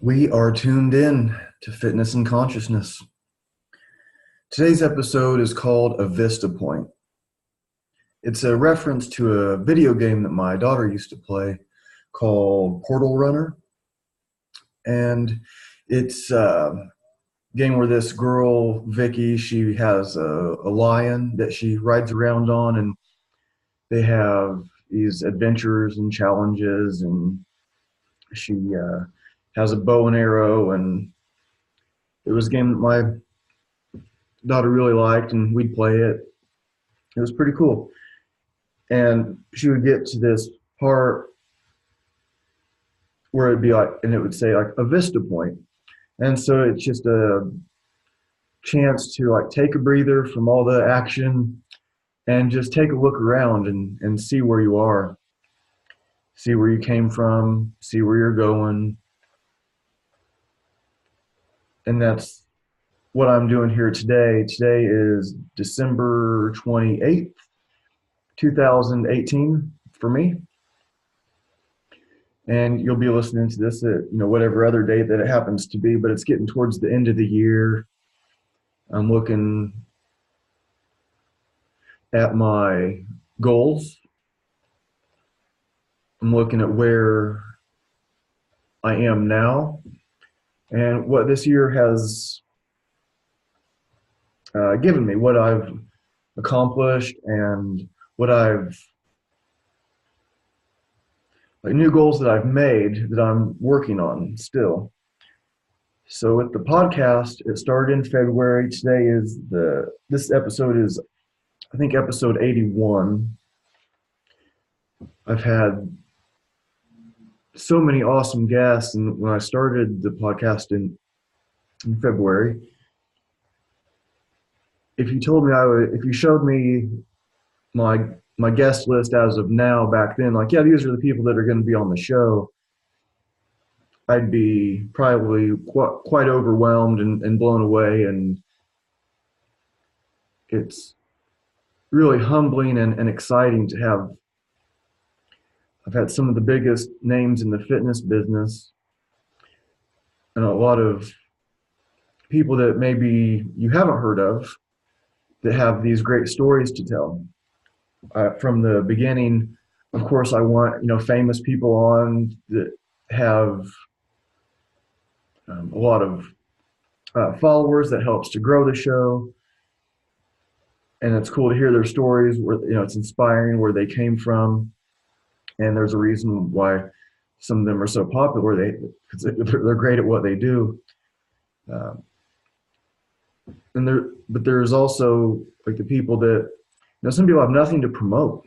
We are tuned in to fitness and consciousness. Today's episode is called A Vista Point. It's a reference to a video game that my daughter used to play called Portal Runner. And it's a game where this girl, Vicky, she has a lion that she rides around on, and they have these adventures and challenges, and she has a bow and arrow, and it was a game that my daughter really liked, and we'd play it. It was pretty cool. And she would get to this part where it'd be like, and it would say like a Vista Point. And so it's just a chance to like take a breather from all the action and just take a look around and see where you are, see where you came from, see where you're going. And that's what I'm doing here today. Today is December 28th, 2018 for me. And you'll be listening to this at whatever other date that it happens to be, but it's getting towards the end of the year. I'm looking at my goals. I'm looking at where I am now and what this year has given me, what I've accomplished, and what new goals that I've made that I'm working on still. So with the podcast, it started in February. Today is this episode is, I think, episode 81. I've had so many awesome guests, and when I started the podcast in February, if you showed me my guest list as of now back then, like, yeah, these are the people that are going to be on the show, I'd be probably quite overwhelmed and blown away. And it's really humbling and exciting to have. I've had some of the biggest names in the fitness business and a lot of people that maybe you haven't heard of that have these great stories to tell. From the beginning, of course, I want famous people on that have a lot of followers. That helps to grow the show, and it's cool to hear their stories. Where it's inspiring where they came from, and there's a reason why some of them are so popular. They're great at what they do, but there's also like the people that. Some people have nothing to promote.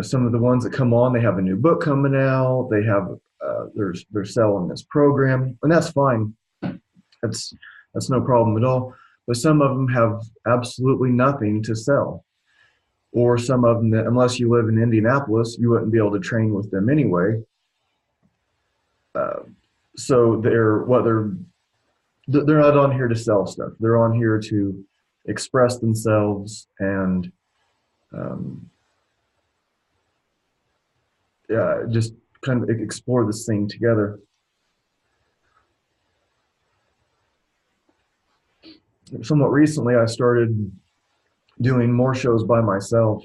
Some of the ones that come on, they have a new book coming out. They have they're selling this program, and that's fine. That's no problem at all. But some of them have absolutely nothing to sell, or some of them that, unless you live in Indianapolis, you wouldn't be able to train with them anyway. So they're not on here to sell stuff. They're on here to express themselves and just kind of explore this thing together. Somewhat recently, I started doing more shows by myself.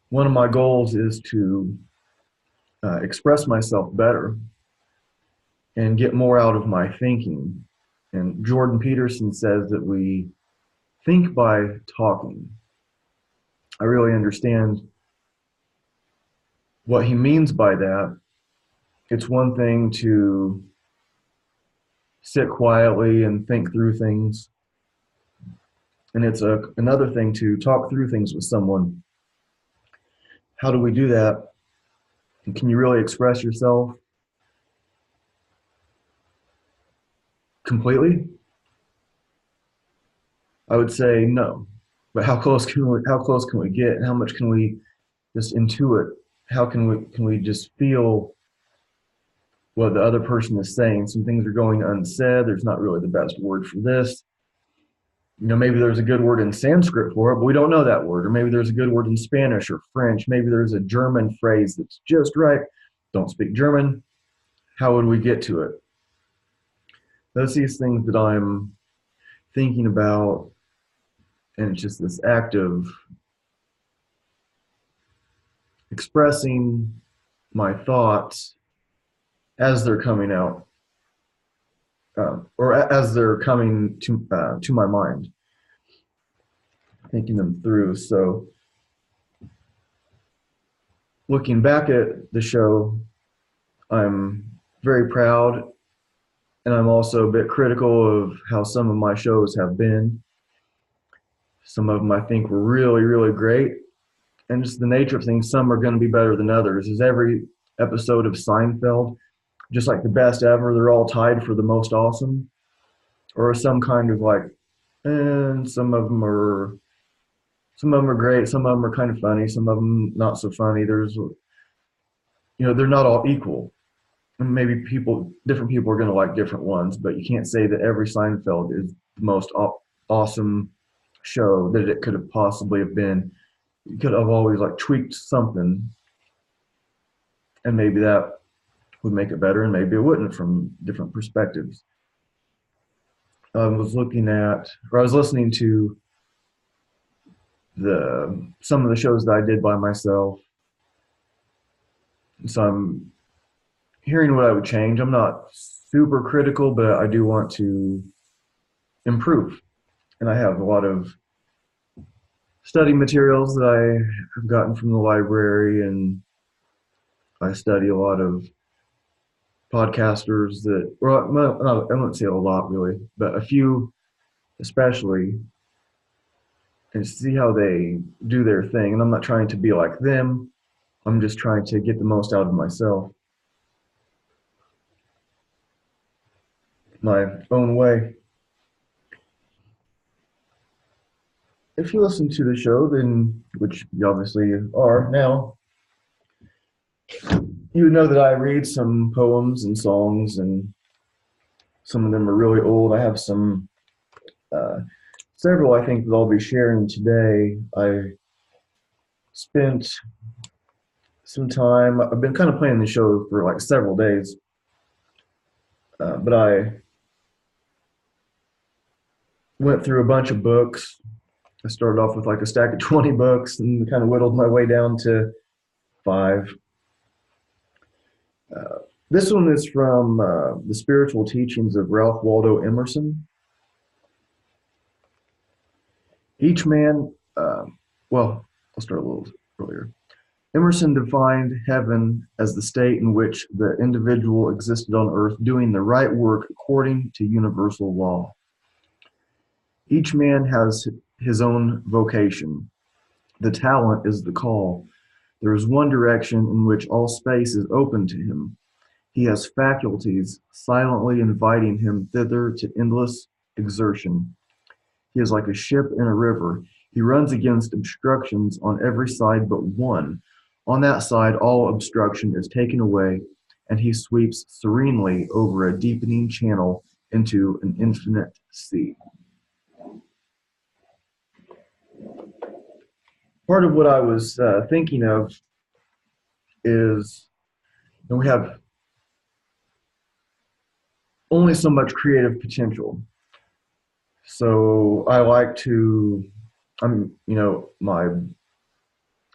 One of my goals is to express myself better and get more out of my thinking. And Jordan Peterson says that we think by talking. I really understand what he means by that. It's one thing to sit quietly and think through things, and it's another thing to talk through things with someone. How do we do that? And can you really express yourself completely? I would say no. But how close can we get? And how much can we just intuit? How can we just feel what the other person is saying? Some things are going unsaid. There's not really the best word for this. Maybe there's a good word in Sanskrit for it, but we don't know that word. Or maybe there's a good word in Spanish or French. Maybe there's a German phrase that's just right. Don't speak German. how would we get to it? Those these things that I'm thinking about, and it's just this act of expressing my thoughts as they're coming out, or as they're coming to my mind, thinking them through. So, looking back at the show, I'm very proud, and I'm also a bit critical of how some of my shows have been. Some of them I think were really, really great, and just the nature of things, some are going to be better than others. Is every episode of Seinfeld just like the best ever? They're all tied for the most awesome, or some kind of like, and some of them are great, some of them are kind of funny, some of them not so funny. They're not all equal. And maybe different people are going to like different ones, but you can't say that every Seinfeld is the most awesome show that it could have possibly have been. You could have always like tweaked something, and maybe that would make it better, and maybe it wouldn't from different perspectives. I was listening to some of the shows that I did by myself, so I'm hearing what I would change. I'm not super critical, but I do want to improve, and I have a lot of study materials that I have gotten from the library, and I study a lot of podcasters that, well, I won't say a lot really, but a few especially, and see how they do their thing. And I'm not trying to be like them. I'm just trying to get the most out of myself, my own way. If you listen to the show, then, which you obviously are now, you know that I read some poems and songs, and some of them are really old. I have uh, several I think that I'll be sharing today. I spent some time, I've been kind of playing the show for like several days, but I went through a bunch of books. I started off with like a stack of 20 books and kind of whittled my way down to five. Uh, this one is from the spiritual teachings of Ralph Waldo Emerson. Each man, well, I'll start a little earlier. Emerson defined heaven as the state in which the individual existed on earth doing the right work according to universal law. Each man has his own vocation. The talent is the call. There is one direction in which all space is open to him. He has faculties silently inviting him thither to endless exertion. He is like a ship in a river. He runs against obstructions on every side but one. On that side, all obstruction is taken away, and he sweeps serenely over a deepening channel into an infinite sea. Part of what I was thinking of is, we have only so much creative potential. So I like to, my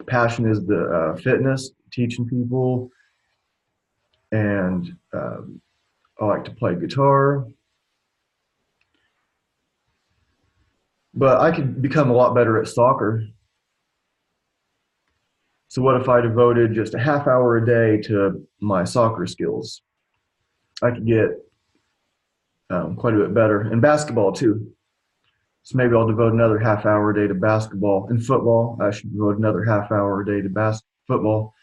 passion is the fitness, teaching people, and I like to play guitar. But I could become a lot better at soccer. So what if I devoted just a half hour a day to my soccer skills? I could get quite a bit better, and basketball too. So maybe I'll devote another half hour a day to basketball. And football, I should devote another half hour a day to football.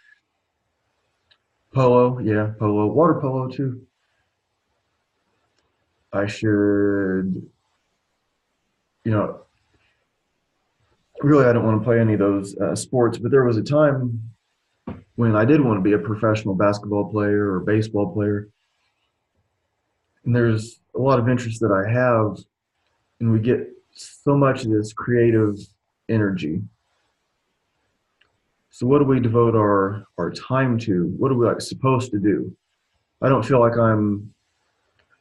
Polo, yeah, polo. Water polo too. I should, you know, really I don't want to play any of those sports, but there was a time when I did want to be a professional basketball player or baseball player. And there's a lot of interest that I have, and we get so much of this creative energy. So what do we devote our time to? What are we like supposed to do? I don't feel like I'm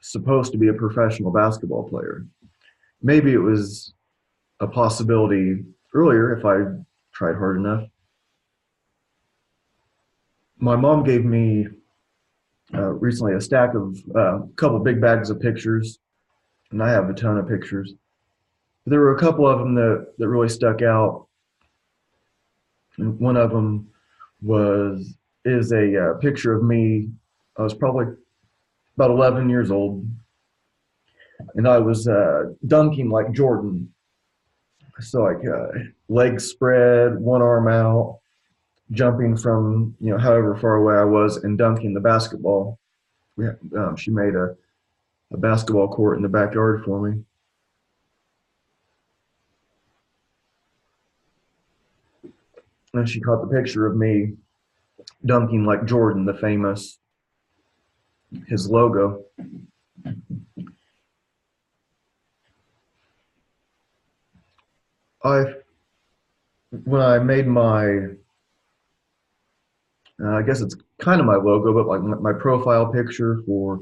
supposed to be a professional basketball player. Maybe it was a possibility earlier if I tried hard enough. My mom gave me recently a stack of a couple big bags of pictures, and I have a ton of pictures. There were a couple of them that really stuck out. And one of them was is a picture of me. I was probably about 11 years old, and I was dunking like Jordan. So like legs spread, one arm out, jumping from however far away I was, and dunking the basketball. She made a basketball court in the backyard for me. And she caught the picture of me dunking like Jordan, the famous, his logo. I when I made my, I guess it's kind of my logo, but like my profile picture for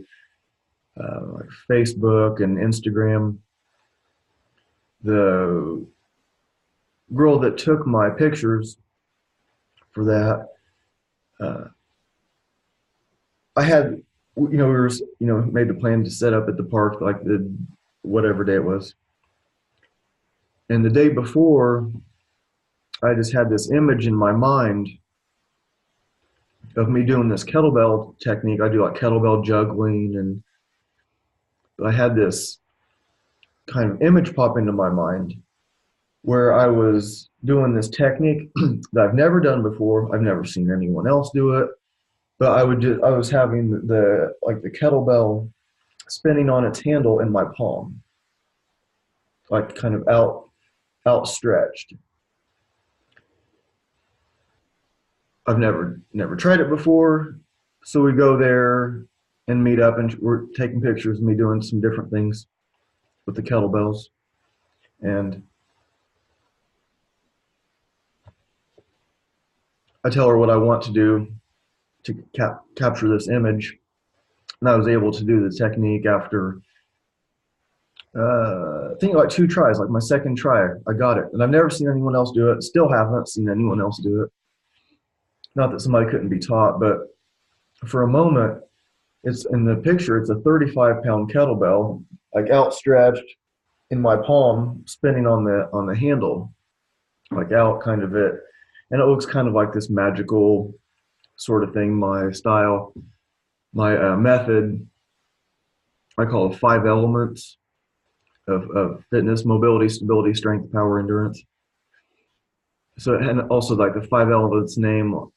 like Facebook and Instagram, the girl that took my pictures for that, uh, I had, we were, made the plan to set up at the park like the whatever day it was, and the day before, I just had this image in my mind of me doing this kettlebell technique. I do like kettlebell juggling, and I had this kind of image pop into my mind where I was doing this technique that I've never done before. I've never seen anyone else do it, but I was having the like the kettlebell spinning on its handle in my palm, like kind of outstretched. I've never tried it before, so we go there and meet up, and we're taking pictures of me doing some different things with the kettlebells. And I tell her what I want to do to capture this image, and I was able to do the technique after I think like two tries. Like my second try, I got it, and I've never seen anyone else do it. Still haven't seen anyone else do it. Not that somebody couldn't be taught, but for a moment, it's in the picture. It's a 35-pound kettlebell, like outstretched in my palm, spinning on the handle, like out kind of it, and it looks kind of like this magical sort of thing. My style, my method, I call it 5 elements of fitness: mobility, stability, strength, power, endurance. So, and also like the 5 elements name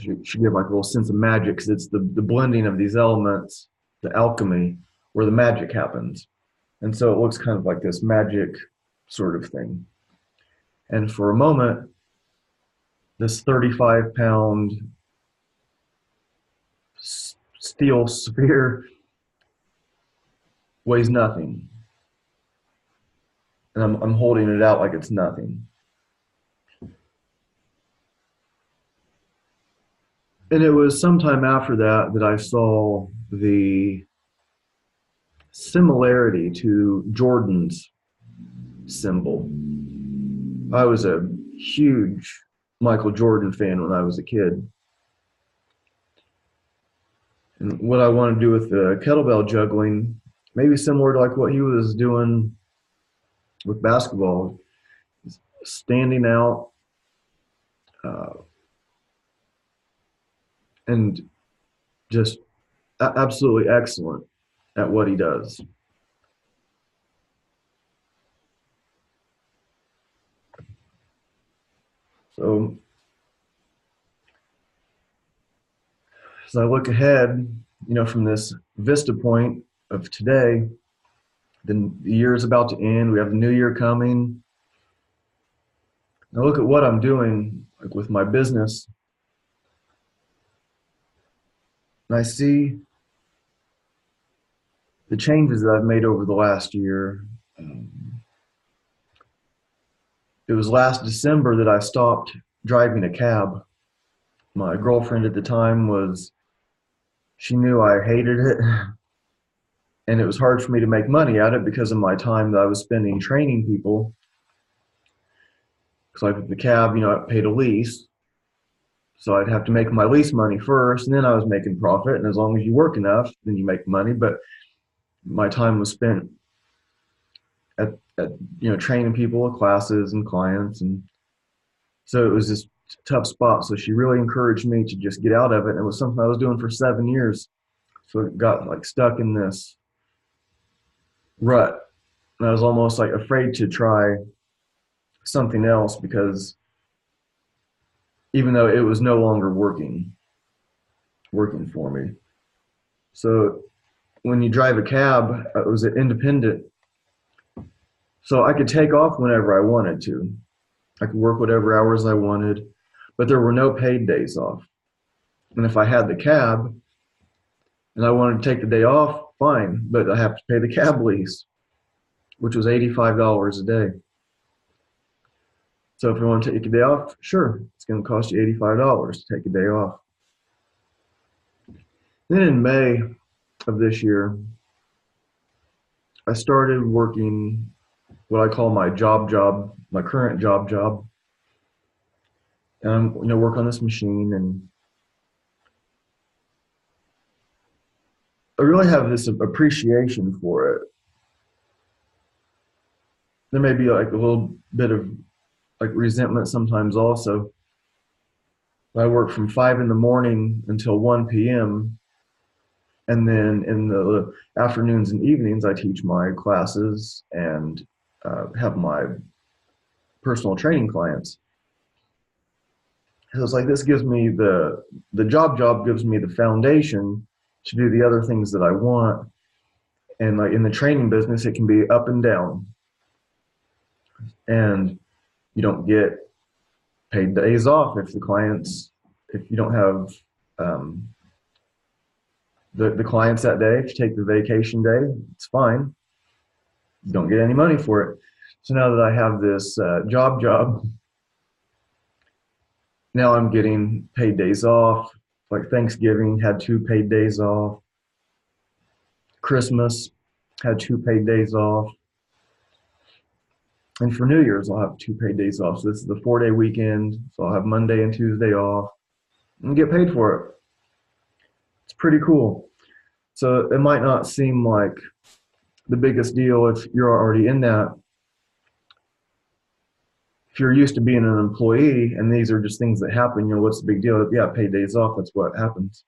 should give like a little sense of magic, because it's the blending of these elements, the alchemy, where the magic happens. And so it looks kind of like this magic sort of thing. And for a moment, this 35-pound steel sphere weighs nothing. And I'm holding it out like it's nothing. And it was sometime after that that I saw the similarity to Jordan's symbol. I was a huge Michael Jordan fan when I was a kid. And what I want to do with the kettlebell juggling, maybe similar to like what he was doing with basketball, standing out uh, and just absolutely excellent at what he does. So as I look ahead, from this Vista Point of today, then the year is about to end. We have the new year coming. I look at what I'm doing, like with my business, and I see the changes that I've made over the last year. It was last December that I stopped driving a cab. My girlfriend at the time was She knew I hated it, and it was hard for me to make money at it because of my time that I was spending training people. Because like the cab, I paid a lease, so I'd have to make my lease money first, and then I was making profit. And as long as you work enough, then you make money. But my time was spent at training people, classes, and clients, and so it was this tough spot. So she really encouraged me to just get out of it. And it was something I was doing for 7 years. So it got like stuck in this rut. And I was almost like afraid to try something else because even though it was no longer working for me. So when you drive a cab, it was an independent. So I could take off whenever I wanted to. I could work whatever hours I wanted, but there were no paid days off. And if I had the cab and I wanted to take the day off, fine, but I have to pay the cab lease, which was $85 a day. So if you want to take a day off, sure, it's going to cost you $85 to take a day off. Then in May of this year, I started working what I call my job, my current job. And work on this machine, and I really have this appreciation for it. There may be like a little bit of like resentment sometimes also. I work from 5 in the morning until 1 p.m. And then in the afternoons and evenings, I teach my classes and have my personal training clients. So it's like this gives me the job gives me the foundation to do the other things that I want. And like in the training business, it can be up and down. And you don't get paid days off if you don't have the clients that day. If you take the vacation day, it's fine. You don't get any money for it. So now that I have this job, now I'm getting paid days off. Like Thanksgiving had 2 paid days off. Christmas had 2 paid days off. And for New Year's, I'll have 2 paid days off. So this is the 4-day weekend. So I'll have Monday and Tuesday off and get paid for it. It's pretty cool. So it might not seem like the biggest deal if you're already in that. If you're used to being an employee and these are just things that happen, what's the big deal? Yeah, paid days off, that's what happens.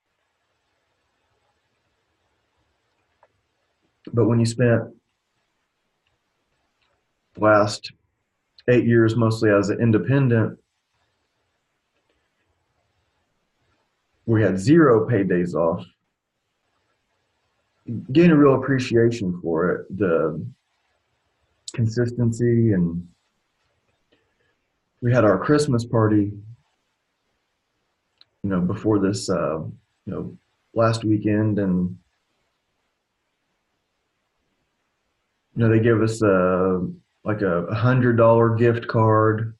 But when you spent the last 8 years mostly as an independent, we had 0 paid days off, gain a real appreciation for it, the consistency. And we had our Christmas party, before this, last weekend, and they gave us like a $100 gift card,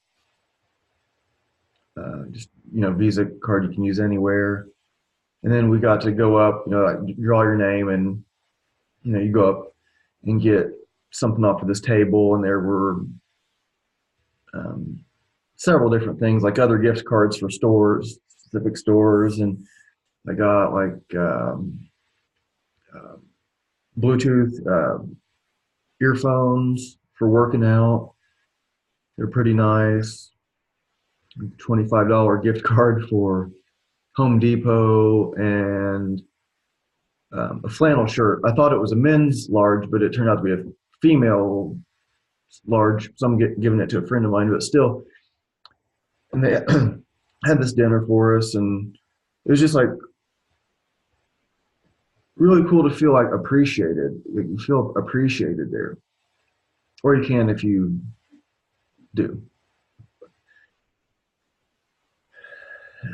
just Visa card you can use anywhere. And then we got to go up, like draw your name, and you go up and get something off of this table, and there were several different things, like other gift cards for stores, specific stores, and I got like Bluetooth earphones for working out. They're pretty nice. $25 gift card for Home Depot, and a flannel shirt. I thought it was a men's large, but it turned out to be a female large. So I'm giving it to a friend of mine, but still. And they had this dinner for us, and it was just like really cool to feel like appreciated. You feel appreciated there, or you can if you do.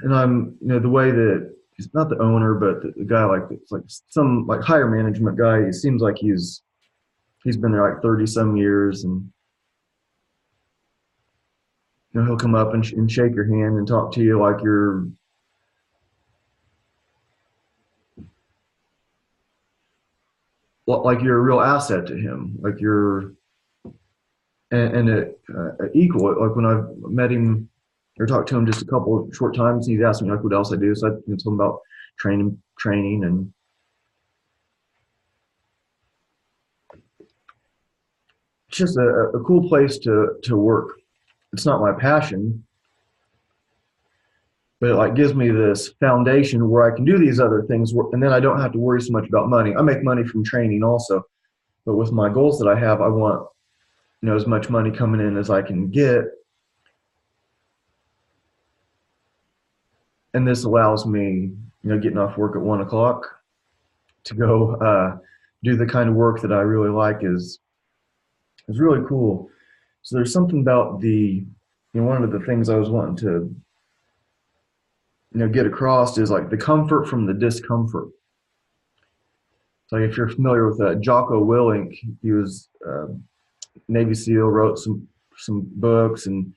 And I'm, the way that he's not the owner, but the guy, like it's like some like higher management guy. It seems like he's been there like 30 some years, and he'll come up and shake your hand and talk to you like you're like you're a real asset to him, like you're and equal. Like when I've met him or talked to him just a couple of short times, he's asked me like what else I do. So I told him about training, and it's just a cool place to work. It's not my passion, but it like gives me this foundation where I can do these other things, and then I don't have to worry so much about money. I make money from training also, but with my goals that I have, I want as much money coming in as I can get, and this allows me getting off work at 1 o'clock to go do the kind of work that I really like is really cool. So there's something about one of the things I was wanting to get across is like the comfort from the discomfort. So if you're familiar with Jocko Willink, he was Navy SEAL, wrote some books, and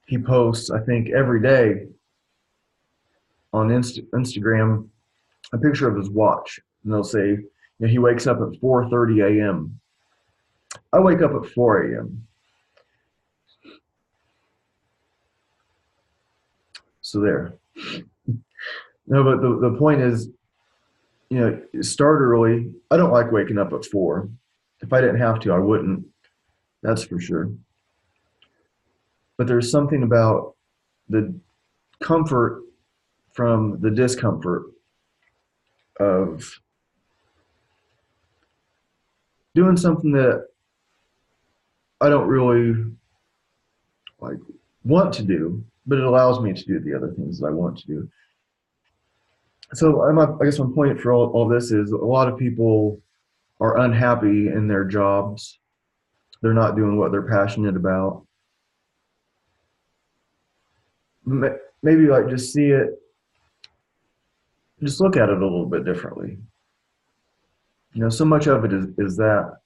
he posts I think every day on Instagram a picture of his watch, and they'll say he wakes up at 4:30 a.m. I wake up at 4 a.m. So there. No, but the point is, start early. I don't like waking up at 4. If I didn't have to, I wouldn't. That's for sure. But there's something about the comfort from the discomfort of doing something that I don't really like want to do, but it allows me to do the other things that I want to do. So I guess my point for all this is a lot of people are unhappy in their jobs. They're not doing what they're passionate about. Maybe like just see it, just look at it a little bit differently. So much of it is that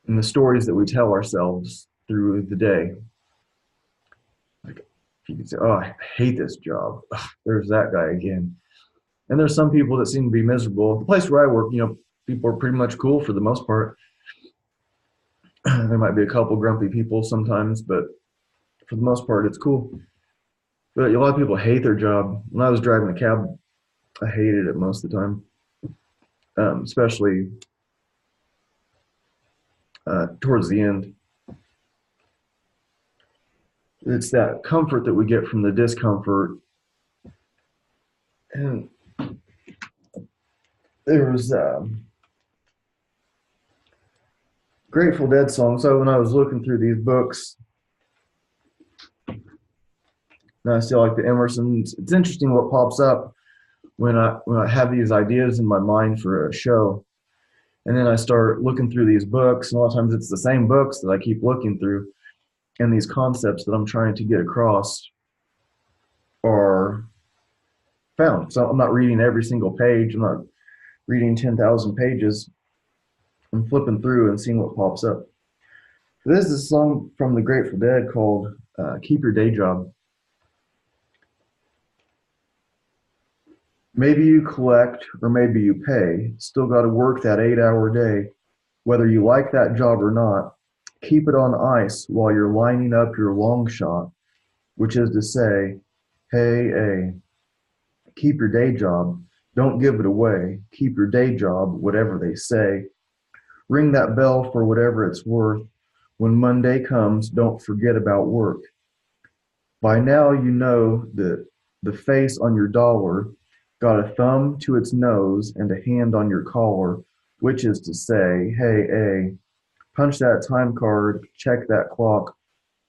in the stories that we tell ourselves through the day. Like if you could say, "Oh, I hate this job. Ugh, there's that guy again." And there's some people that seem to be miserable. The place where I work, people are pretty much cool for the most part. There might be a couple grumpy people sometimes, but for the most part, it's cool. But a lot of people hate their job. When I was driving a cab, I hated it most of the time, especially towards the end. It's that comfort that we get from the discomfort. And there was Grateful Dead song. So when I was looking through these books, and I still like the Emersons, it's interesting what pops up when I have these ideas in my mind for a show. And then I start looking through these books, and a lot of times it's the same books that I keep looking through, and these concepts that I'm trying to get across are found. So I'm not reading every single page. I'm not reading 10,000 pages. I'm flipping through and seeing what pops up. This is a song from the Grateful Dead called Keep Your Day Job. Maybe you collect or maybe you pay. Still got to work that 8-hour day. Whether you like that job or not, keep it on ice while you're lining up your long shot, which is to say, hey, keep your day job. Don't give it away. Keep your day job, whatever they say. Ring that bell for whatever it's worth. When Monday comes, don't forget about work. By now, you know that the face on your dollar got a thumb to its nose and a hand on your collar, which is to say, hey, punch that time card, check that clock.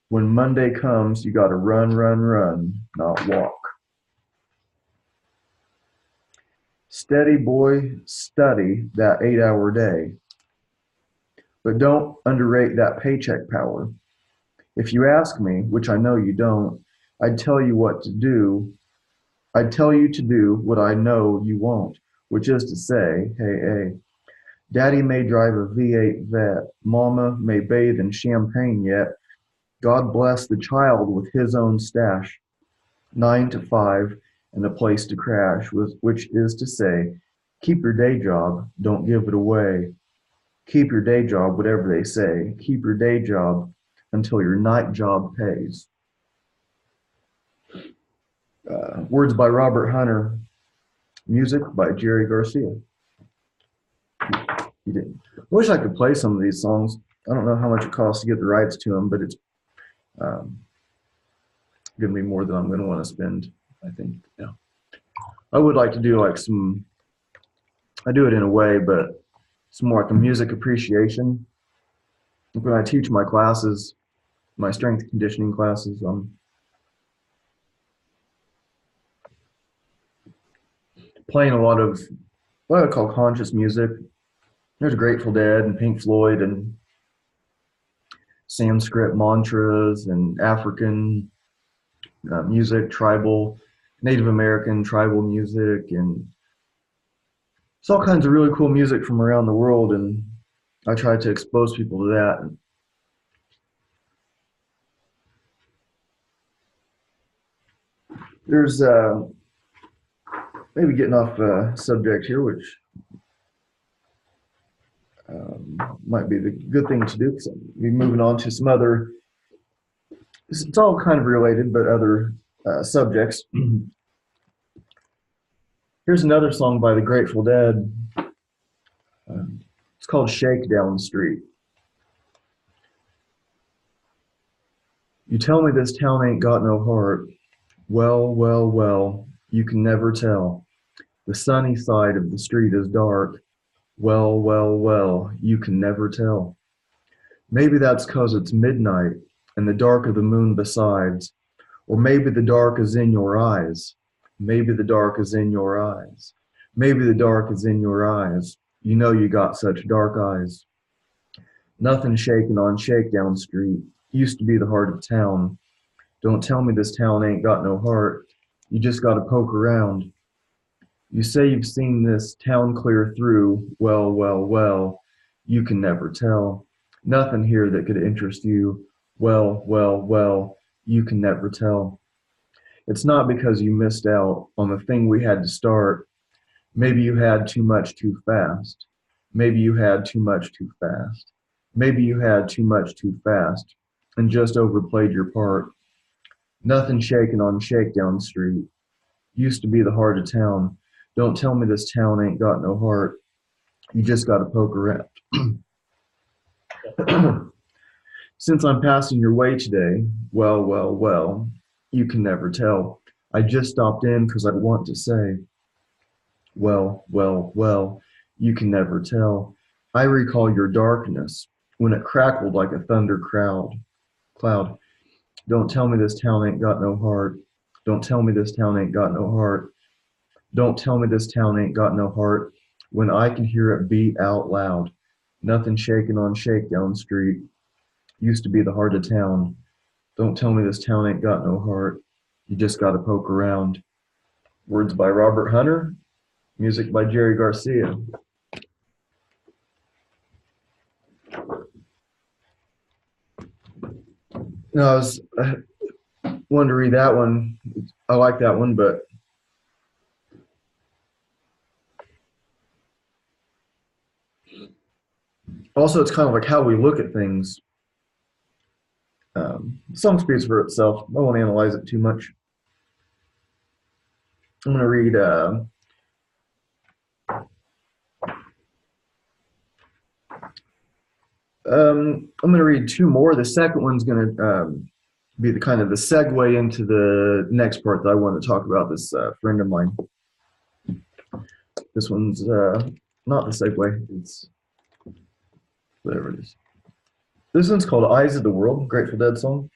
When Monday comes, you got to run, not walk. Steady, boy, study that 8-hour day. But don't underrate that paycheck power. If you ask me, which I know you don't, I'd tell you what to do. I'd tell you to do what I know you won't, which is to say, hey, Daddy may drive a V8 vet, Mama may bathe in champagne yet. God bless the child with his own stash, 9 to 5, and a place to crash, which is to say, Keep your day job, don't give it away. Keep your day job, whatever they say. Keep your day job until your night job pays. Words by Robert Hunter, music by Jerry Garcia. He didn't. I wish I could play some of these songs. I don't know how much it costs to get the rights to them, but it's um, going to be more than I'm going to want to spend, I think. Yeah. I would like to do like some, I do it in a way, but it's more like a music appreciation. When I teach my classes, my strength conditioning classes, I'm playing a lot of what I call conscious music. There's Grateful Dead and Pink Floyd and Sanskrit mantras and African music, tribal, Native American tribal music, and it's all kinds of really cool music from around the world. And I try to expose people to that. There's maybe getting off subject here, which might be the good thing to do because I'll be moving on to some other. It's all kind of related, but other subjects. Here's another song by the Grateful Dead. It's called Shakedown Street. You tell me this town ain't got no heart. Well, well, well, you can never tell. The sunny side of the street is dark. Well, well, well, you can never tell. Maybe that's 'cause it's midnight and the dark of the moon besides. Or maybe the dark is in your eyes. Maybe the dark is in your eyes. Maybe the dark is in your eyes. You know you got such dark eyes. Nothing shaking on Shakedown Street. Used to be the heart of town. Don't tell me this town ain't got no heart. You just gotta poke around. You say you've seen this town clear through. Well, well, well, you can never tell. Nothing here that could interest you. Well, well, well, you can never tell. It's not because you missed out on the thing we had to start. Maybe you had too much too fast. Maybe you had too much too fast. Maybe you had too much too fast and just overplayed your part. Nothing shaking on Shakedown Street. Used to be the heart of town. Don't tell me this town ain't got no heart. You just gotta poke around. Since I'm passing your way today, well, well, well, you can never tell. I just stopped in 'cause I want to say, well, well, well, you can never tell. I recall your darkness when it crackled like a thunder cloud. Don't tell me this town ain't got no heart. Don't tell me this town ain't got no heart. Don't tell me this town ain't got no heart when I can hear it beat out loud. Nothing shaking on Shakedown Street. Used to be the heart of town. Don't tell me this town ain't got no heart. You just gotta poke around. Words by Robert Hunter. Music by Jerry Garcia. No, I wanted to read that one. I like that one, but also it's kind of like how we look at things. The song speaks for itself. I won't analyze it too much. I'm going to read I'm going to read two more. The second one's going to be the kind of the segue into the next part that I want to talk about. This friend of mine. This one's not the segue. It's whatever it is. This one's called "Eyes of the World," Grateful Dead song.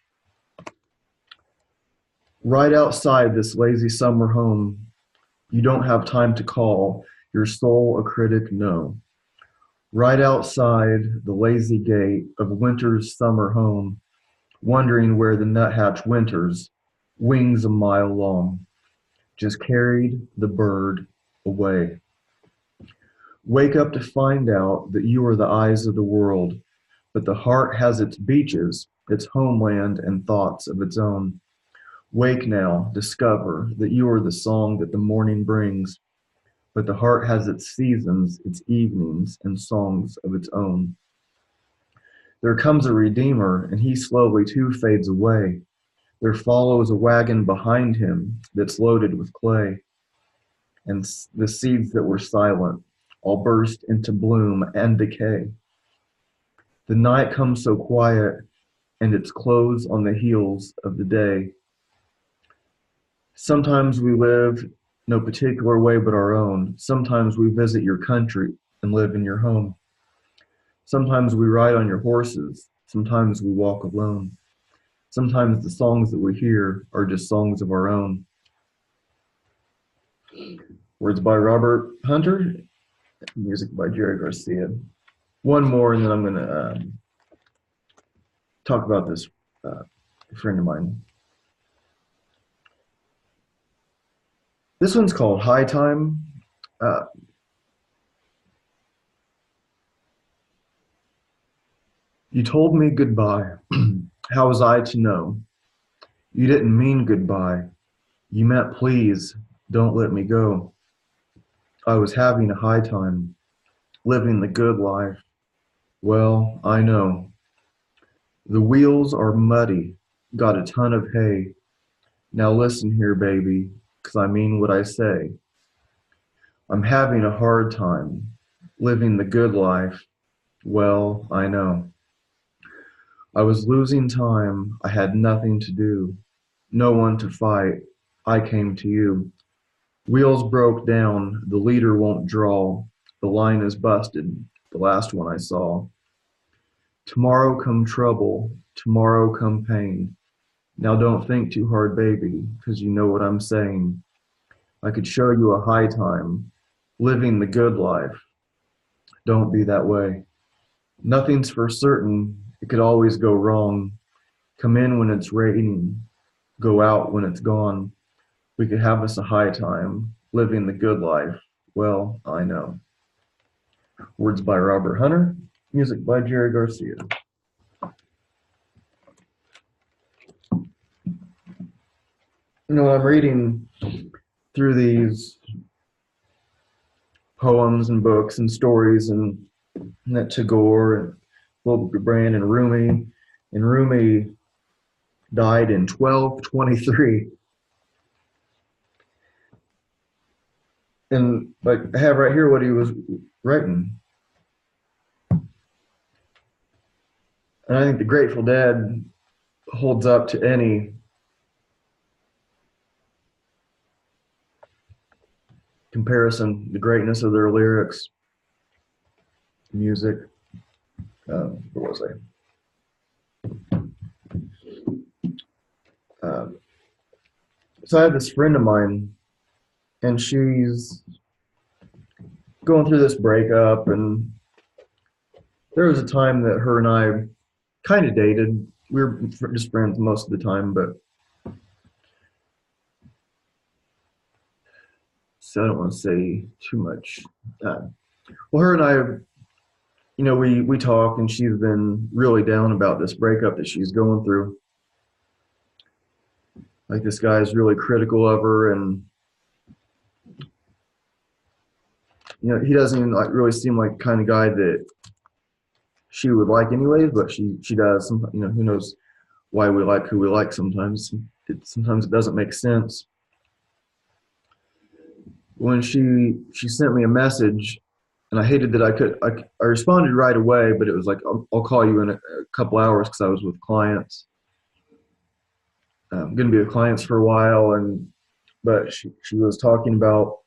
Right outside this lazy summer home, you don't have time to call your soul a critic, no. Right outside the lazy gate of winter's summer home, wondering where the nuthatch winters, wings a mile long, just carried the bird away. Wake up to find out that you are the eyes of the world, but the heart has its beaches, its homeland, and thoughts of its own. Wake now, discover that you are the song that the morning brings. but the heart has its seasons, its evenings, and songs of its own. There comes a Redeemer, and he slowly too fades away. There follows a wagon behind him that's loaded with clay, and the seeds that were silent all burst into bloom and decay. The night comes so quiet, and it's close on the heels of the day. Sometimes we live no particular way but our own. Sometimes we visit your country and live in your home. Sometimes we ride on your horses. Sometimes we walk alone. Sometimes the songs that we hear are just songs of our own. Words by Robert Hunter, music by Jerry Garcia. One more, and then I'm going to talk about this friend of mine. This one's called High Time. You told me goodbye. How was I to know? You didn't mean goodbye. You meant please, don't let me go. I was having a high time, living the good life. Well, I know. The wheels are muddy, got a ton of hay. Now listen here, baby, 'cause I mean what I say. I'm having a hard time, living the good life. Well, I know. I was losing time, I had nothing to do, no one to fight. I came to you. Wheels broke down, the leader won't draw. The line is busted, the last one I saw. Tomorrow come trouble, tomorrow come pain. Now don't think too hard, baby, 'cause you know what I'm saying. I could show you a high time, living the good life. Don't be that way. Nothing's for certain, it could always go wrong. Come in when it's raining, go out when it's gone. We could have us a high time, living the good life. Well, I know. Words by Robert Hunter, music by Jerry Garcia. You know, I'm reading through these poems and books and stories and that Tagore and Wilbur Gibran and Rumi died in 1223. And like I have right here what he was writing. And I think the Grateful Dead holds up to any comparison, the greatness of their lyrics, music. Where was I? So I have this friend of mine, and she's going through this breakup, and there was a time that her and I kind of dated. We were just friends most of the time, but so I don't want to say too much. Well, her and I, you know, we talk, and she's been really down about this breakup that she's going through. Like this guy is really critical of her, and you know, he doesn't even like really seem like the kind of guy that she would like anyways, but she does. Some, you know, who knows why we like who we like sometimes. Sometimes it doesn't make sense. When she sent me a message, and I hated that I responded right away, but it was like, I'll call you in a couple hours because I was with clients. I'm going to be with clients for a while, but she was talking about,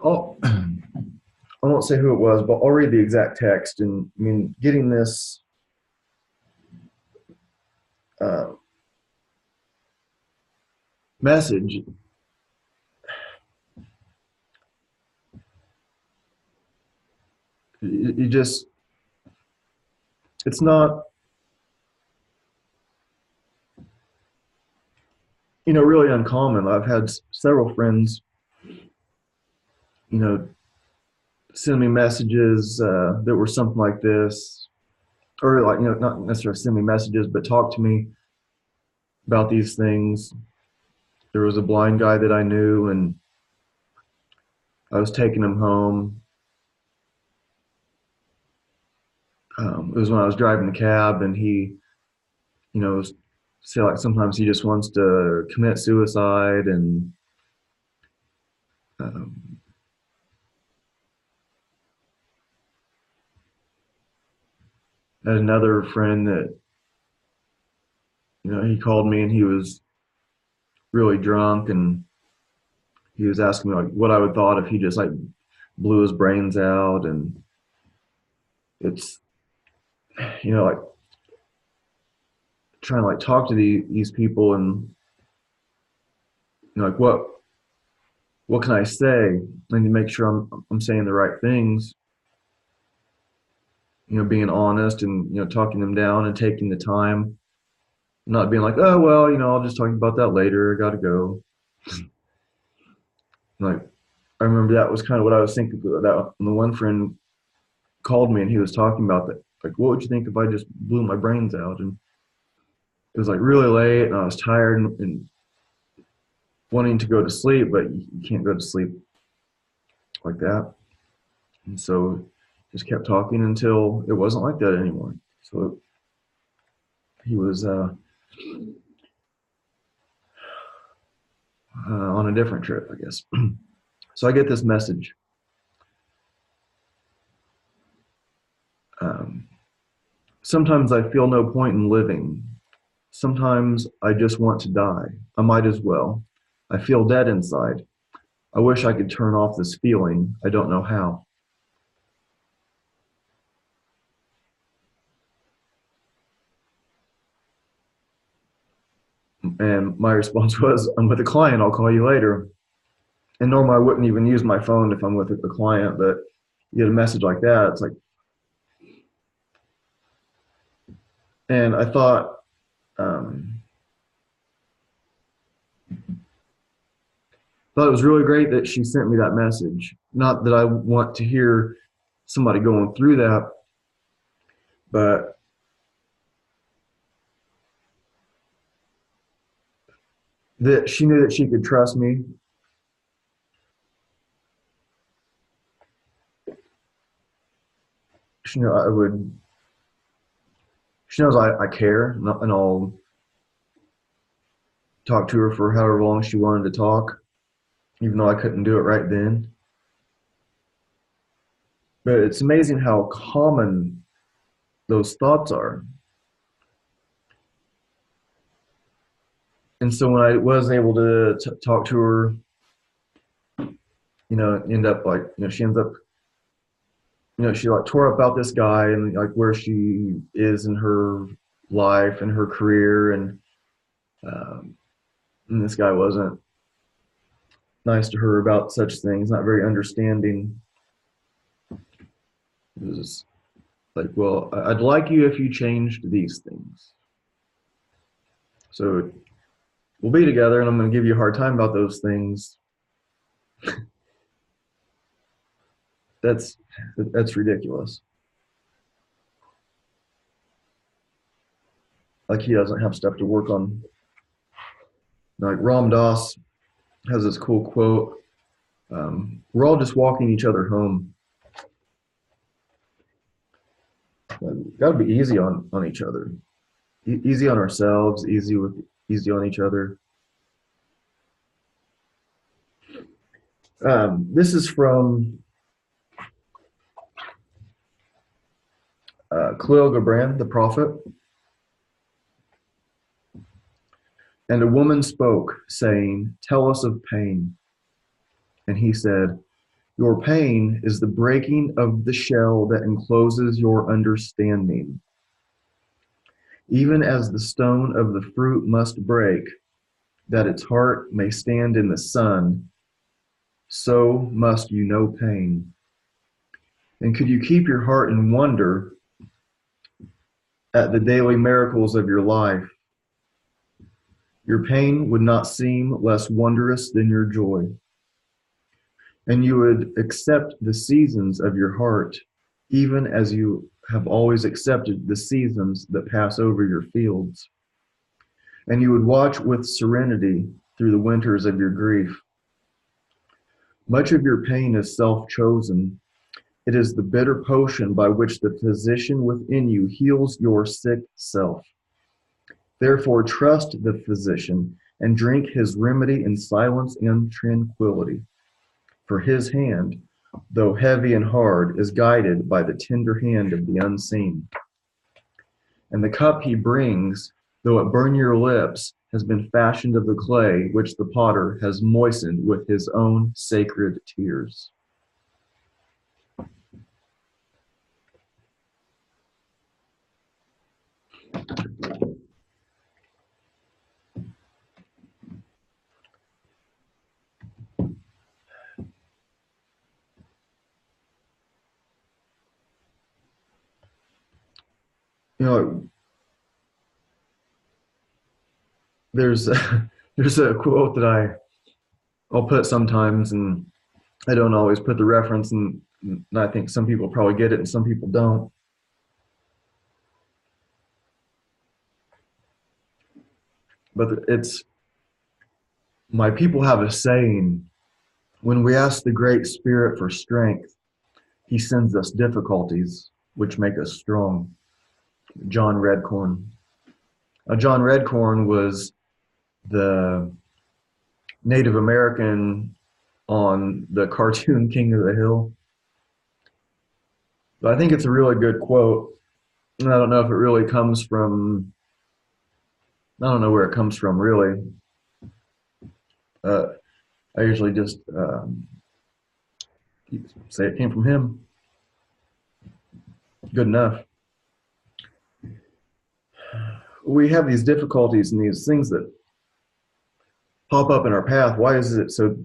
I won't say who it was, but I'll read the exact text. And I mean, getting this message, you just, it's not, you know, really uncommon. I've had several friends, you know, send me messages that were something like this, or like, you know, not necessarily send me messages, but talk to me about these things. there was a blind guy that I knew, and I was taking him home. It was when I was driving the cab, and he, say like sometimes he just wants to commit suicide, and um, I had another friend that he called me and he was really drunk, and he was asking me like what I would thought if he just like blew his brains out. And it's like trying to like talk to these people, and like what can I say, and to make sure I'm saying the right things, being honest, and talking them down and taking the time, not being like, oh well, I'll just talk about that later, I gotta go. Like, I remember that was kind of what I was thinking that when the one friend called me and he was talking about that, like, what would you think if I just blew my brains out? And it was like really late, and I was tired, and wanting to go to sleep, but you can't go to sleep like that. And so just kept talking until it wasn't like that anymore. So he was on a different trip, I guess. So I get this message. Um, Sometimes I feel no point in living. Sometimes I just want to die. I might as well. I feel dead inside. I wish I could turn off this feeling. I don't know how. And my response was, I'm with a client. I'll call you later. And normally I wouldn't even use my phone if I'm with a client, but you get a message like that. It's like, and I um, thought it was really great that she sent me that message. Not that I want to hear somebody going through that, but that she knew that she could trust me. She knew I would. She knows I care, and I'll talk to her for however long she wanted to talk, even though I couldn't do it right then. But it's amazing how common those thoughts are. And so when I was able to talk to her, end up like, she ends up, she like tore up about this guy and like where she is in her life and her career. And this guy wasn't nice to her about such things, not very understanding. It was like, well, I'd like you if you changed these things. So we'll be together, and I'm going to give you a hard time about those things. That's ridiculous. Like he doesn't have stuff to work on. Like Ram Dass has this cool quote: "We're all just walking each other home. Got to be easy on each other, easy on ourselves, easy on each other." This is from Khalil Gibran, the prophet. And a woman spoke, saying, "Tell us of pain." And he said, "Your pain is the breaking of the shell that encloses your understanding. Even as the stone of the fruit must break, that its heart may stand in the sun, so must you know pain. And could you keep your heart in wonder at the daily miracles of your life, your pain would not seem less wondrous than your joy. And you would accept the seasons of your heart, even as you have always accepted the seasons that pass over your fields. And you would watch with serenity through the winters of your grief. Much of your pain is self-chosen. It is the bitter potion by which the physician within you heals your sick self. Therefore, trust the physician and drink his remedy in silence and tranquility. For his hand, though heavy and hard, is guided by the tender hand of the unseen. And the cup he brings, though it burn your lips, has been fashioned of the clay which the potter has moistened with his own sacred tears. You know, there's there's a quote that I'll put sometimes, and I don't always put the reference, and I think some people probably get it and some people don't. But it's, my people have a saying, when we ask the Great Spirit for strength, he sends us difficulties which make us strong. John Redcorn. John Redcorn was the Native American on the cartoon King of the Hill. But I think it's a really good quote. And I don't know if it really comes from, I don't know where it comes from really. I usually just say it came from him. Good enough. We have these difficulties and these things that pop up in our path. Why is it so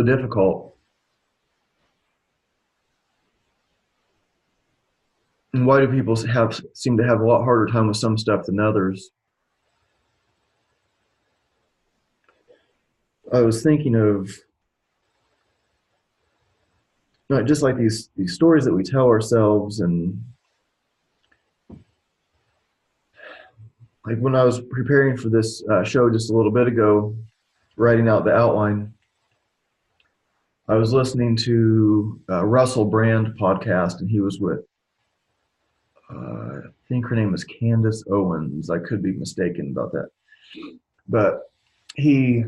difficult? And why do people seem to have a lot harder time with some stuff than others? I was thinking of, just like these stories that we tell ourselves, and like when I was preparing for this show just a little bit ago, writing out the outline, I was listening to Russell Brand podcast, and he was with, I think her name is Candace Owens. I could be mistaken about that, but he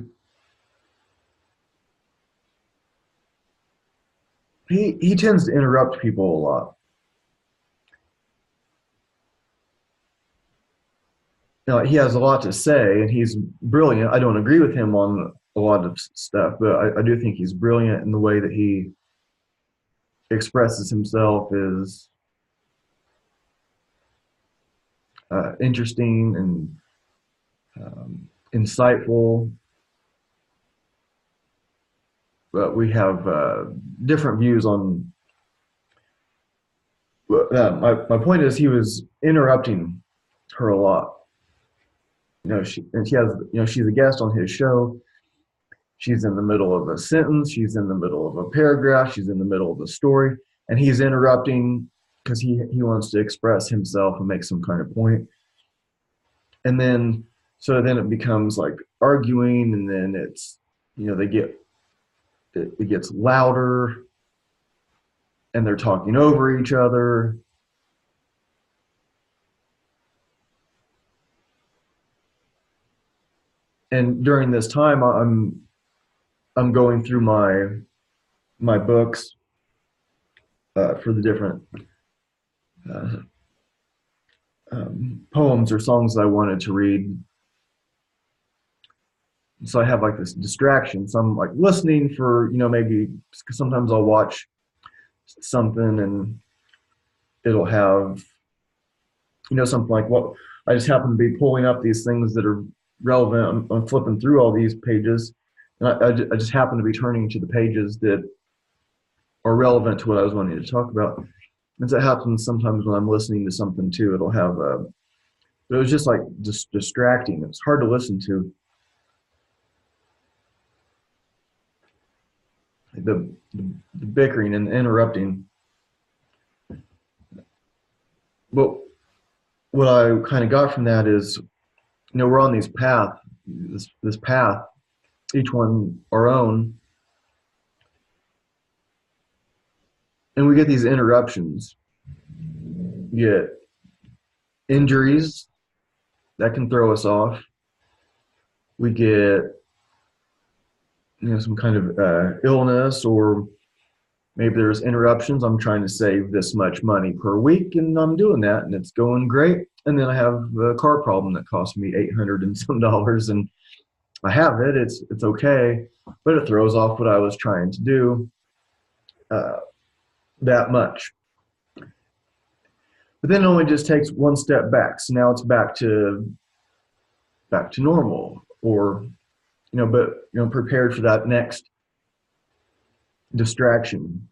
tends to interrupt people a lot. He has a lot to say, and he's brilliant. I don't agree with him on a lot of stuff, but I do think he's brilliant in the way that he expresses himself is interesting and insightful. But we have different views on. My point is, he was interrupting her a lot. She has, she's a guest on his show. She's in the middle of a sentence. She's in the middle of a paragraph. She's in the middle of a story, and he's interrupting because he wants to express himself and make some kind of point. And then, so then it becomes like arguing, and then it's, it gets louder, and they're talking over each other. And during this time, I'm going through my books for the different poems or songs that I wanted to read. So I have like this distraction. So I'm like listening for, maybe sometimes I'll watch something and it'll have, something like what I just happen to be pulling up these things that are relevant. I'm flipping through all these pages, and I just happen to be turning to the pages that are relevant to what I was wanting to talk about. And so it happens sometimes when I'm listening to something too. It'll have it was just like just distracting. It's hard to listen to. The bickering and the interrupting. But what I kind of got from that is, we're on these path, this path, each one our own, and we get these interruptions. We get injuries that can throw us off. We get some kind of illness, or maybe there's interruptions. I'm trying to save this much money per week, and I'm doing that, and it's going great. And then I have a car problem that cost me $800 and some dollars, and I have it. It's okay, but it throws off what I was trying to do uh, that much. But then it only just takes one step back. So now it's back to normal, or but prepared for that next distraction.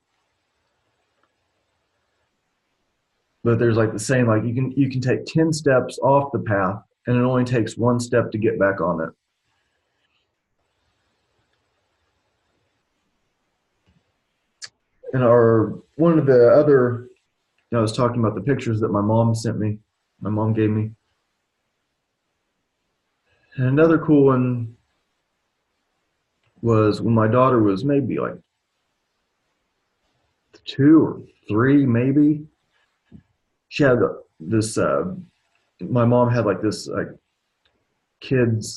But there's like the saying, like you can take 10 steps off the path, and it only takes one step to get back on it. And our one of the other, I was talking about the pictures that my mom sent me, my mom gave me. And another cool one was when my daughter was maybe like 2 or 3, maybe. She had this. My mom had like this like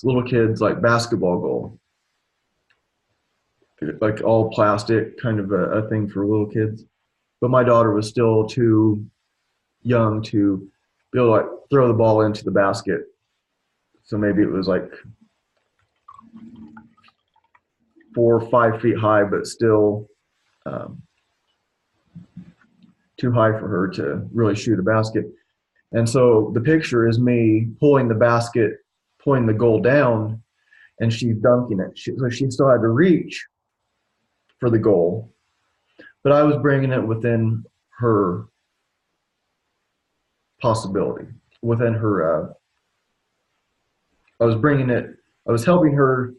little kids like basketball goal, like all plastic, kind of a thing for little kids. But my daughter was still too young to be able to like throw the ball into the basket. So maybe it was like 4 or 5 feet high, but still um, too high for her to really shoot a basket. And so the picture is me pulling the basket, pulling the goal down, and she's dunking it. So she still had to reach for the goal, but I was bringing it within her possibility, within her. I was helping her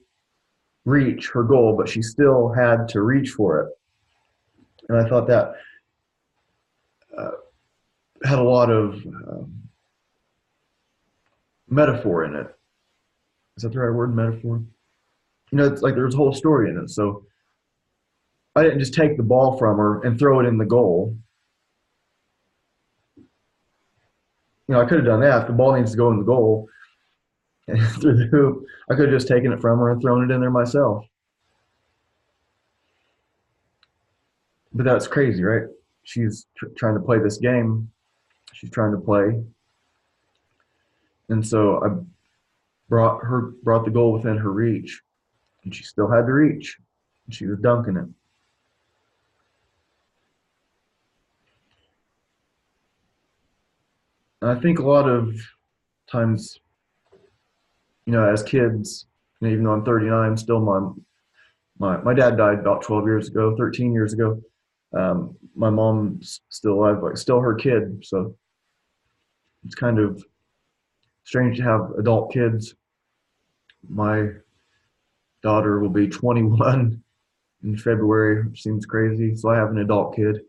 reach her goal, but she still had to reach for it. And I thought that uh, had a lot of metaphor in it. Is that the right word, metaphor? It's like there's a whole story in it. So I didn't just take the ball from her and throw it in the goal. I could have done that. If the ball needs to go in the goal and through the hoop, I could have just taken it from her and thrown it in there myself. But that's crazy, right? She's trying to play this game. She's trying to play. And so I brought the goal within her reach, and she still had to reach. And she was dunking it. And I think a lot of times, as kids, even though I'm 39, still my dad died about 12 years ago, 13 years ago. My mom's still alive, like still her kid. So it's kind of strange to have adult kids. My daughter will be 21 in February, which seems crazy. So I have an adult kid,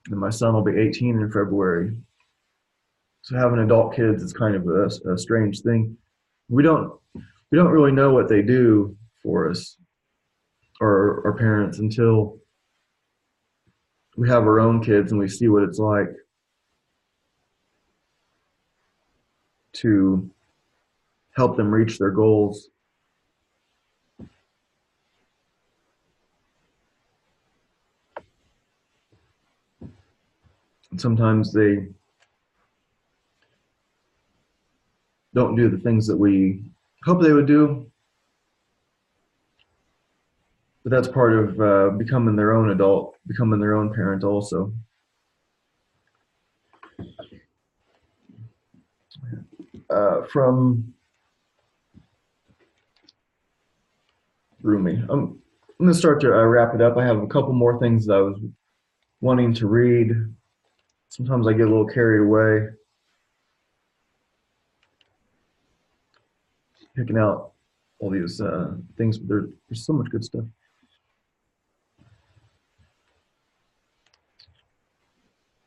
and my son will be 18 in February. So having adult kids is kind of a strange thing. We don't really know what they do for us, or our parents, until we have our own kids and we see what it's like to help them reach their goals. And sometimes they don't do the things that we hope they would do, but that's part of becoming their own adult, becoming their own parent also. From Rumi. I'm going to start to wrap it up. I have a couple more things that I was wanting to read. Sometimes I get a little carried away, picking out all these things, but there's so much good stuff.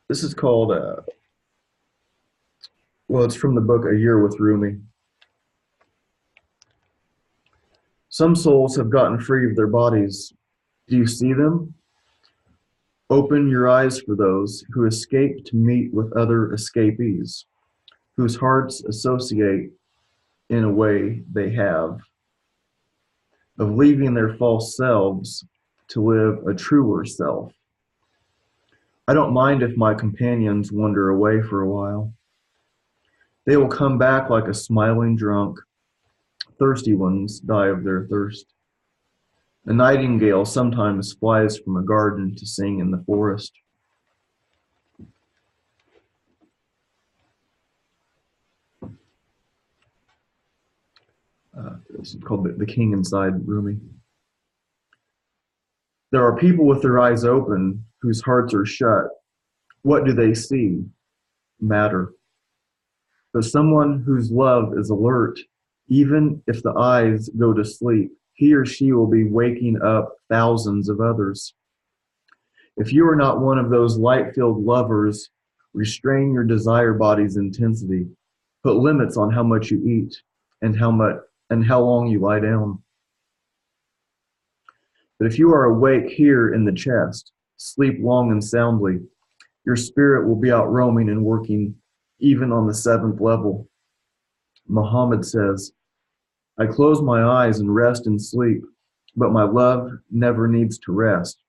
This is called, well, it's from the book A Year with Rumi. Some souls have gotten free of their bodies. Do you see them? Open your eyes for those who escape to meet with other escapees, whose hearts associate in a way they have of leaving their false selves to live a truer self. I don't mind if my companions wander away for a while. They will come back like a smiling drunk. Thirsty ones die of their thirst. A nightingale sometimes flies from a garden to sing in the forest. This is called The King Inside Rumi. There are people with their eyes open whose hearts are shut. What do they see? Matter. But someone whose love is alert, even if the eyes go to sleep, he or she will be waking up thousands of others. If you are not one of those light-filled lovers, restrain your desire body's intensity. Put limits on how much you eat and how long you lie down. But if you are awake here in the chest, sleep long and soundly, your spirit will be out roaming and working even on the seventh level. Muhammad says, I close my eyes and rest in sleep, but my love never needs to rest.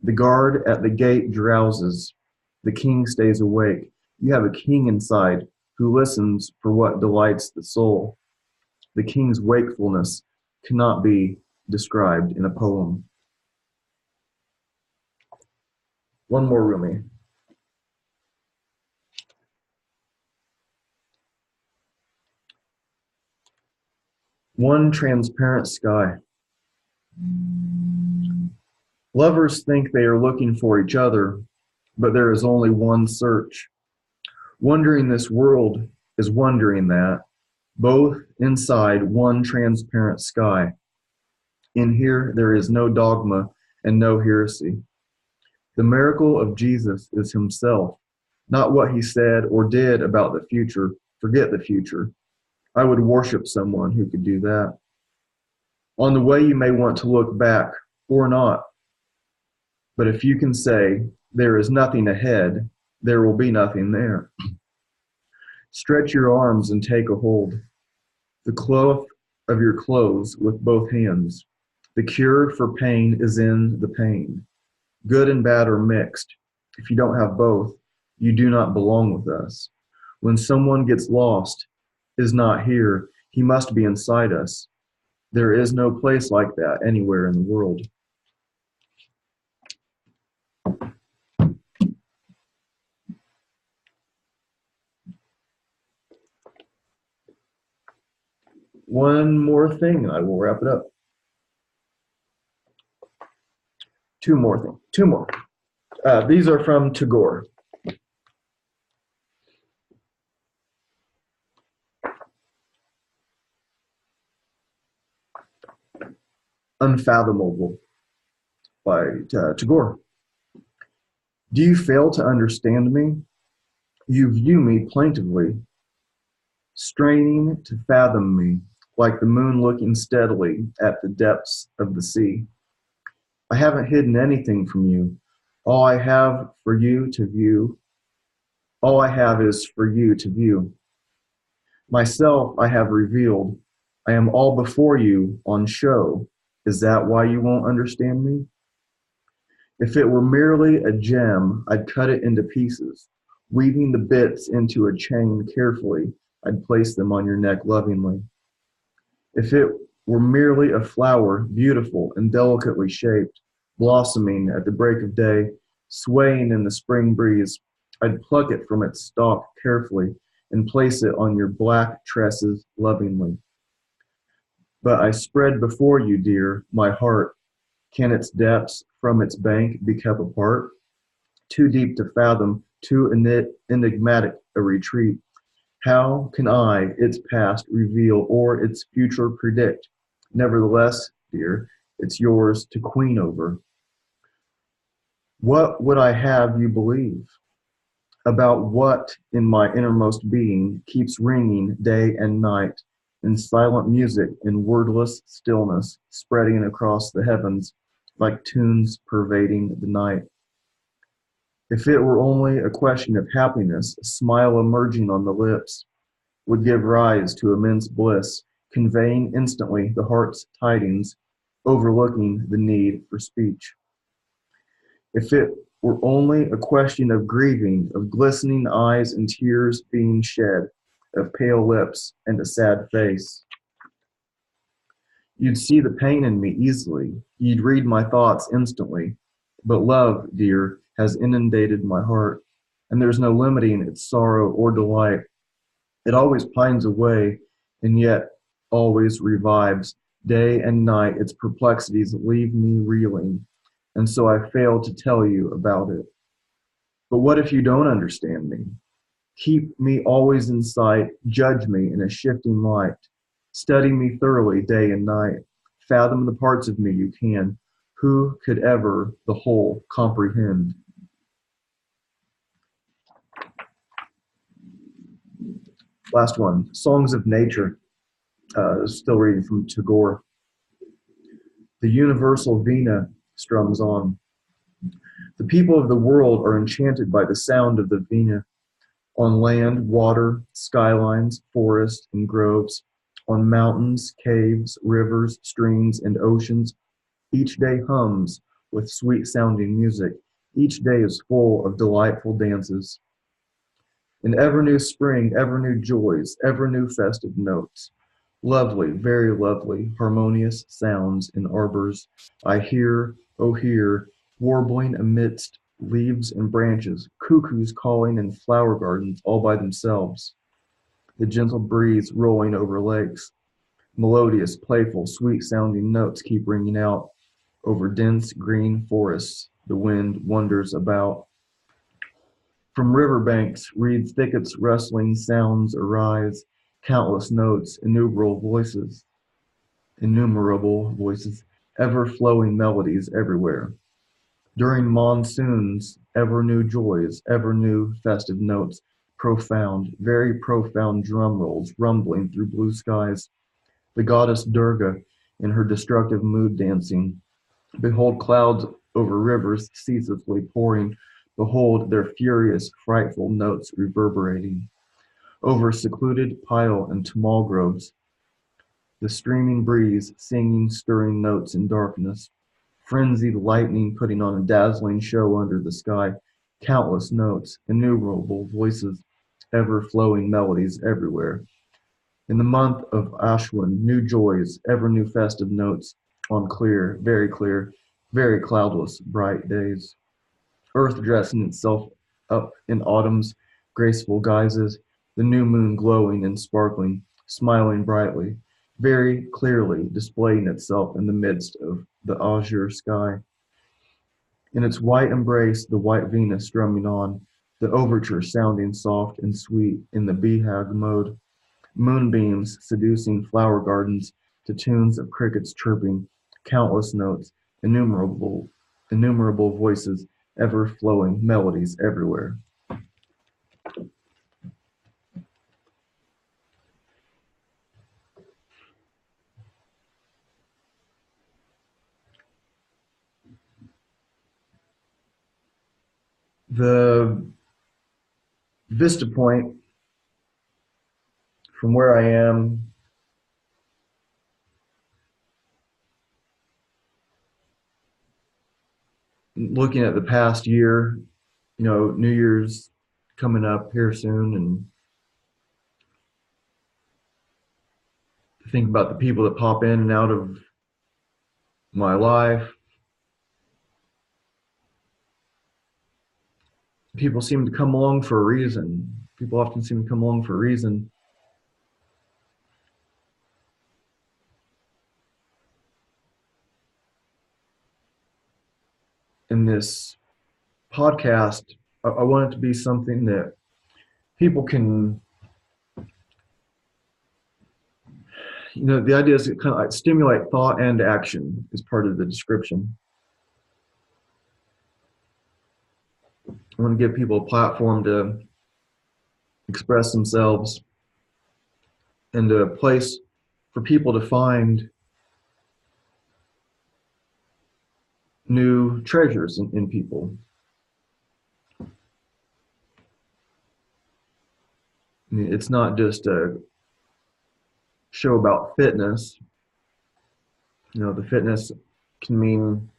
The guard at the gate drowses. The king stays awake. You have a king inside who listens for what delights the soul. The king's wakefulness cannot be described in a poem. One more Rumi. One transparent sky. Lovers think they are looking for each other, but there is only one search. Wondering this world is wondering that, both inside one transparent sky. In here, there is no dogma and no heresy. The miracle of Jesus is himself, not what he said or did about the future. Forget the future. I would worship someone who could do that. On the way, you may want to look back or not. But if you can say, there is nothing ahead, there will be nothing there. Stretch your arms and take a hold. The cloth of your clothes with both hands. The cure for pain is in the pain. Good and bad are mixed. If you don't have both, you do not belong with us. When someone gets lost, is not here, he must be inside us. There is no place like that anywhere in the world. One more thing, and I will wrap it up. Two more. These are from Tagore. Unfathomable by Tagore. Do you fail to understand me? You view me plaintively, straining to fathom me, like the moon looking steadily at the depths of the sea. I haven't hidden anything from you. All I have is for you to view. Myself I have revealed. I am all before you on show. Is that why you won't understand me? If it were merely a gem, I'd cut it into pieces. Weaving the bits into a chain carefully, I'd place them on your neck lovingly. If it were merely a flower, beautiful and delicately shaped, blossoming at the break of day, swaying in the spring breeze, I'd pluck it from its stalk carefully and place it on your black tresses lovingly. But I spread before you, dear, my heart. Can its depths from its bank be kept apart? Too deep to fathom, too enigmatic a retreat. How can I its past reveal or its future predict? Nevertheless, dear, it's yours to queen over. What would I have you believe? About what in my innermost being keeps ringing day and night in silent music, in wordless stillness, spreading across the heavens like tunes pervading the night. If it were only a question of happiness, a smile emerging on the lips would give rise to immense bliss, conveying instantly the heart's tidings, overlooking the need for speech. If it were only a question of grieving, of glistening eyes and tears being shed, of pale lips and a sad face, you'd see the pain in me easily. You'd read my thoughts instantly. But love, dear, has inundated my heart, and there's no limiting its sorrow or delight. It always pines away, and yet always revives. Day and night its perplexities leave me reeling, and so I fail to tell you about it. But what if you don't understand me? Keep me always in sight, judge me in a shifting light. Study me thoroughly day and night. Fathom the parts of me you can. Who could ever the whole comprehend? Last one, Songs of Nature. Still reading from Tagore. The universal vina strums on. The people of the world are enchanted by the sound of the vina. On land, water, skylines, forests, and groves, on mountains, caves, rivers, streams, and oceans, each day hums with sweet-sounding music. Each day is full of delightful dances. In ever new spring, ever new joys, ever new festive notes. Lovely, very lovely, harmonious sounds in arbors. I hear, oh hear, warbling amidst leaves and branches, cuckoos calling in flower gardens all by themselves. The gentle breeze rolling over lakes. Melodious, playful, sweet-sounding notes keep ringing out over dense green forests. The wind wanders about. From riverbanks, reed thickets, rustling sounds arise, countless notes, innumerable voices, ever-flowing melodies everywhere. During monsoons, ever new joys, ever new festive notes, profound, very profound drum rolls rumbling through blue skies. The goddess Durga in her destructive mood dancing. Behold clouds over rivers ceaselessly pouring. Behold their furious, frightful notes reverberating. Over secluded pile and tamal groves, the streaming breeze singing stirring notes in darkness. Frenzied lightning putting on a dazzling show under the sky. Countless notes, innumerable voices, ever-flowing melodies everywhere. In the month of Ashwin, new joys, ever new festive notes on clear, very cloudless, bright days. Earth dressing itself up in autumn's graceful guises, the new moon glowing and sparkling, smiling brightly, very clearly displaying itself in the midst of the azure sky. In its white embrace, the white Venus strumming on, the overture sounding soft and sweet in the behag mode. Moonbeams seducing flower gardens to tunes of crickets chirping, countless notes, innumerable voices, ever flowing melodies everywhere. The Vista Point, from where I am, looking at the past year, New Year's coming up here soon, and think about the people that pop in and out of my life. People seem to come along for a reason. People often seem to come along for a reason. In this podcast, I want it to be something that people can, the idea is to kind of like stimulate thought and action is part of the description. I want to give people a platform to express themselves and a place for people to find new treasures in people. I mean, it's not just a show about fitness. You know, the fitness can mean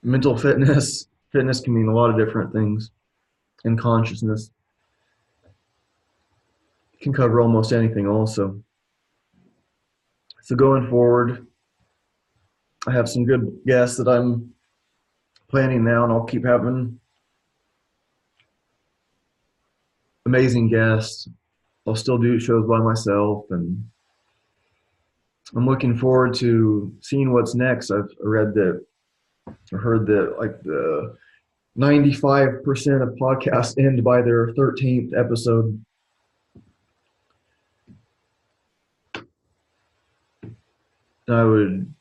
mental fitness. Fitness can mean a lot of different things. And consciousness can cover almost anything also. So going forward, I have some good guests that I'm planning now, and I'll keep having amazing guests. I'll still do shows by myself, and I'm looking forward to seeing what's next. I've read that, I heard that like the 95% of podcasts end by their 13th episode. And I would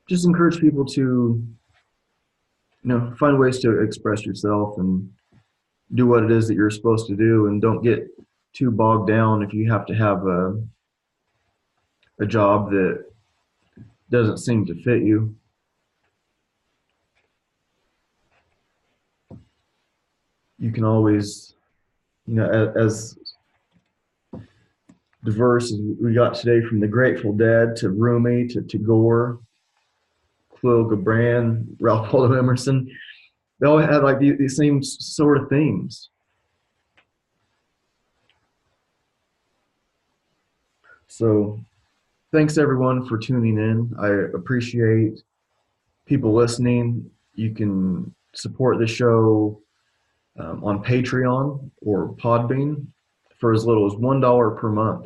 just encourage people to, find ways to express yourself and do what it is that you're supposed to do, and don't get too bogged down if you have to have a job that doesn't seem to fit you. You can always, as diverse as we got today, from the Grateful Dead to Rumi to Gore, Khalil Gibran, Ralph Waldo Emerson, they all had like these same sort of themes. So thanks everyone for tuning in. I appreciate people listening. You can support the show on Patreon or Podbean for as little as $1 per month.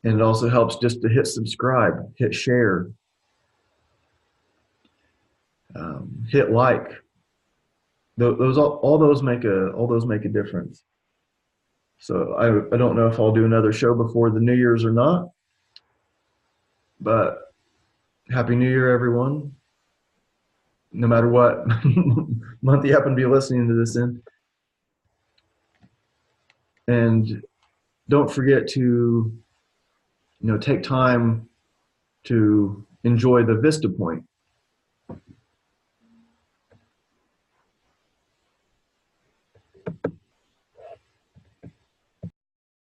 And it also helps just to hit subscribe, hit share, hit like. Those all those make a difference. So I don't know if I'll do another show before the New Year's or not, but Happy New Year, everyone. No matter what month you happen to be listening to this in. And don't forget to, take time to enjoy the Vista Point.